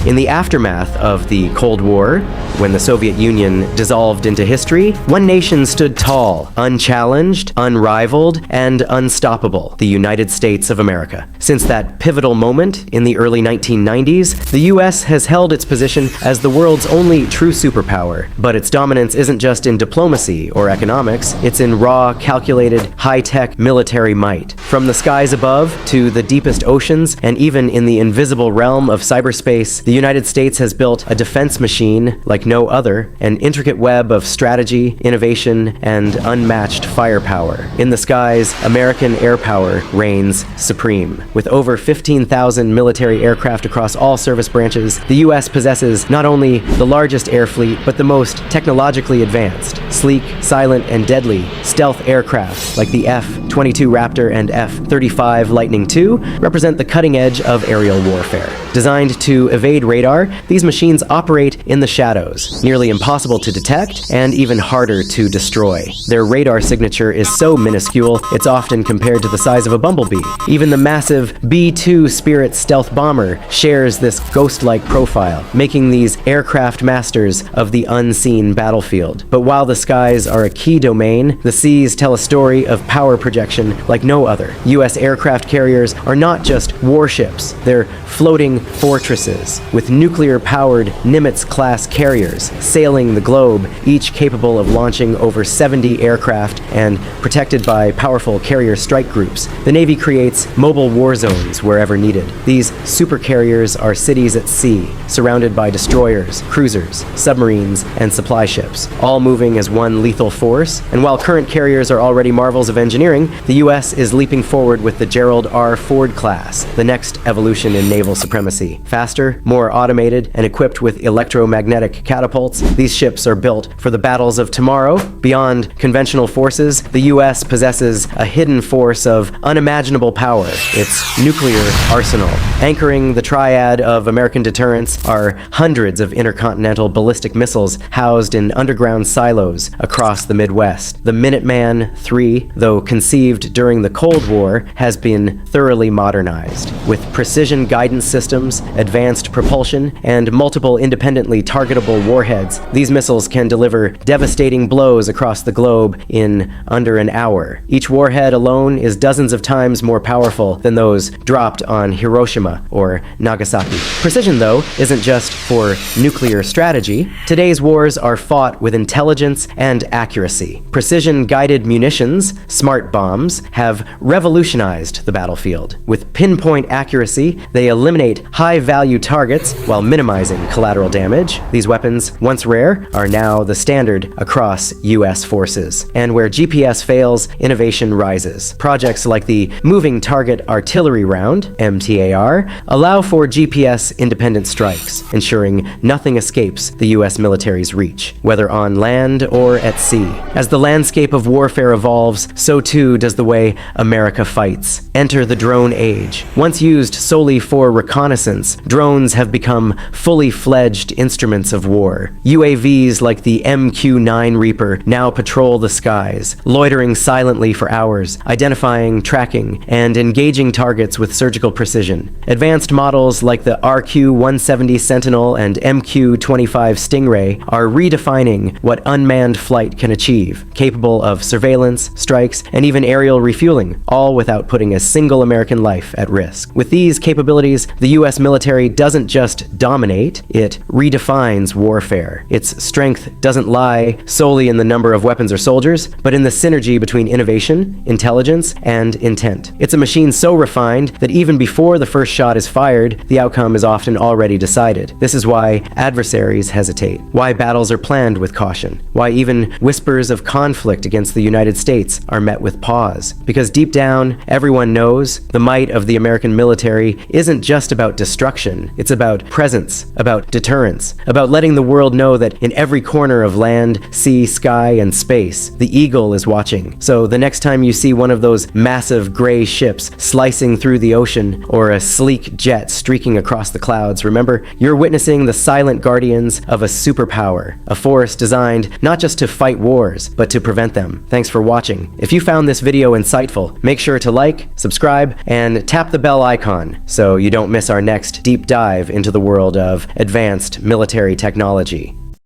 In the aftermath of the Cold War, when the Soviet Union dissolved into history, one nation stood tall, unchallenged, unrivaled, and unstoppable: the United States of America. Since that pivotal moment in the early 1990s, the US has held its position as the world's only true superpower. But its dominance isn't just in diplomacy or economics, it's in raw, calculated, high-tech military might. From the skies above to the deepest oceans, and even in the invisible realm of cyberspace, the United States has built a defense machine like no other, an intricate web of strategy, innovation, and unmatched firepower. In the skies, American air power reigns supreme. With over 15,000 military aircraft across all service branches, the US possesses not only the largest air fleet, but the most technologically advanced, sleek, silent, and deadly stealth aircraft like the F-22 Raptor and F-35 Lightning II represent the cutting edge of aerial warfare. Designed to evade radar, these machines operate in the shadows, nearly impossible to detect and even harder to destroy. Their radar signature is so minuscule, it's often compared to the size of a bumblebee. Even the massive B-2 Spirit stealth bomber shares this ghost-like profile, making these aircraft masters of the unseen battlefield. But while the skies are a key domain, the seas tell a story of power projection like no other. U.S. aircraft carriers are not just warships, they're floating fortresses with nuclear-powered Nimitz-class carriers sailing the globe, each capable of launching over 70 aircraft and protected by powerful carrier strike groups. The Navy creates mobile war zones wherever needed. These supercarriers are cities at sea, surrounded by destroyers, cruisers, submarines, and supply ships, all moving as one lethal force. And while current carriers are already marvels of engineering, the U.S. is leaping forward with the Gerald R. Ford class, the next evolution in naval supremacy. Faster, more automated, and equipped with electromagnetic catapults, these ships are built for the battles of tomorrow. Beyond conventional forces, the U.S. possesses a hidden force of unimaginable power: its nuclear arsenal. Anchoring the triad of American deterrence are hundreds of intercontinental ballistic missiles housed in underground silos across the Midwest. The Minuteman III, though conceived during the Cold War, has been thoroughly modernized. With precision guidance systems, advanced propulsion, and multiple independently targetable warheads, these missiles can deliver devastating blows across the globe in under an hour. Each warhead alone is dozens of times more powerful than those dropped on Hiroshima or Nagasaki. Precision, though, isn't just for nuclear strategy. Today's wars are fought with intelligence and accuracy. Precision-guided munitions, smart bombs, have revolutionized the battlefield. With pinpoint accuracy, they eliminate high-value targets while minimizing collateral damage. These weapons, once rare, are now the standard across U.S. forces. And where GPS fails, innovation rises. Projects like the Moving Target Artillery Round, MTAR, allow for GPS-independent strikes, ensuring nothing escapes the U.S. military's reach, whether on land or at sea. As the landscape of warfare evolves, so too does the way America fights. Enter the drone age. Once used solely for reconnaissance, drones have become fully fledged instruments of war. UAVs like the MQ-9 Reaper now patrol the skies, loitering silently for hours, identifying, tracking, and engaging targets with surgical precision. Advanced models like the RQ-170 Sentinel and MQ-25 Stingray are redefining what unmanned flight can achieve, capable of surveillance, strikes, and even aerial refueling, all without putting a single American life at risk. With these capabilities, the U.S. military doesn't just dominate, it redefines warfare. Its strength doesn't lie solely in the number of weapons or soldiers, but in the synergy between innovation, intelligence, and intent. It's a machine so refined that even before the first shot is fired, the outcome is often already decided. This is why adversaries hesitate, why battles are planned with caution, why even whispers of conflict against the United States are met with pause. Because deep down, everyone knows the might of the American military isn't just about destruction, it's about presence, about deterrence, about letting the world know that in every corner of land, sea, sky, and space, the eagle is watching. So the next time you see one of those massive gray ships slicing through the ocean or a sleek jet streaking across the clouds, remember, you're witnessing the silent guardians of a superpower, a force designed not just to fight wars, but to prevent them. Thanks for watching. If you found this this video insightful, make sure to like, subscribe, and tap the bell icon so you don't miss our next deep dive into the world of advanced military technology.